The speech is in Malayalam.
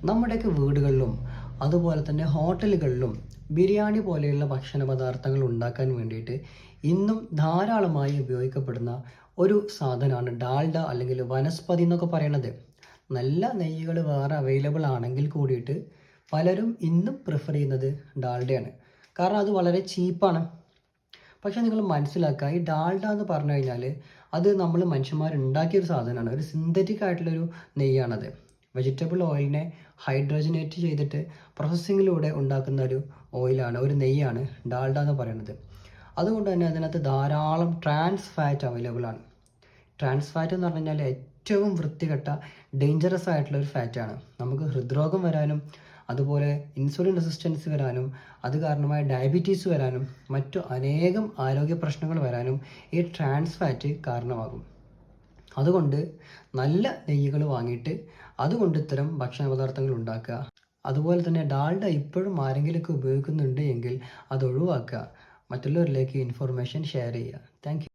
നമ്മുടെയൊക്കെ വീടുകളിലും അതുപോലെ തന്നെ ഹോട്ടലുകളിലും ബിരിയാണി പോലെയുള്ള ഭക്ഷണ പദാർത്ഥങ്ങൾ ഉണ്ടാക്കാൻ വേണ്ടിയിട്ട് ഇന്നും ധാരാളമായി ഉപയോഗിക്കപ്പെടുന്ന ഒരു സാധനമാണ് ഡാൽഡ അല്ലെങ്കിൽ വനസ്പതി എന്നൊക്കെ പറയണത്. നല്ല നെയ്യുകൾ വേറെ അവൈലബിൾ ആണെങ്കിൽ കൂടിയിട്ട് പലരും ഇന്നും പ്രിഫർ ചെയ്യുന്നത് ഡാൽഡയാണ്. കാരണം അത് വളരെ ചീപ്പാണ്. പക്ഷേ നിങ്ങൾ മനസ്സിലാക്കുക, ഈ ഡാൽഡ എന്ന് പറഞ്ഞു കഴിഞ്ഞാൽ അത് നമ്മൾ മനുഷ്യന്മാരുണ്ടാക്കിയൊരു സാധനമാണ്. ഒരു സിന്തറ്റിക് ആയിട്ടുള്ളൊരു നെയ്യാണത്. വെജിറ്റബിൾ ഓയിലിനെ ഹൈഡ്രജനേറ്റ് ചെയ്തിട്ട് പ്രോസസ്സിങ്ങിലൂടെ ഉണ്ടാക്കുന്ന ഒരു ഓയിലാണ്, ഒരു നെയ്യാണ് ഡാൽഡ എന്ന് പറയുന്നത്. അതുകൊണ്ട് തന്നെ അതിനകത്ത് ധാരാളം ട്രാൻസ് ഫാറ്റ് അവൈലബിൾ ആണ്. ട്രാൻസ് ഫാറ്റ് എന്ന് പറഞ്ഞു കഴിഞ്ഞാൽ ഏറ്റവും വൃത്തികെട്ട ഡേഞ്ചറസ് ആയിട്ടുള്ള ഒരു ഫാറ്റാണ്. നമുക്ക് ഹൃദ്രോഗം വരാനും അതുപോലെ ഇൻസുലിൻ റെസിസ്റ്റൻസ് വരാനും അത് കാരണമായ ഡയബറ്റീസ് വരാനും മറ്റു അനേകം ആരോഗ്യ പ്രശ്നങ്ങൾ വരാനും ഈ ട്രാൻസ് ഫാറ്റ് കാരണമാകും. അതുകൊണ്ട് നല്ല നെയ്യുകൾ വാങ്ങിയിട്ട് അതുകൊണ്ട് ഇത്തരം ഭക്ഷണ പദാർത്ഥങ്ങൾ ഉണ്ടാക്കുക. അതുപോലെ തന്നെ ഡാൽഡ ഇപ്പോഴും ആരെങ്കിലുമൊക്കെ ഉപയോഗിക്കുന്നുണ്ട് എങ്കിൽ അത് ഒഴിവാക്കുക. മറ്റുള്ളവരിലേക്ക് ഇൻഫർമേഷൻ ഷെയർ ചെയ്യുക. Thank you.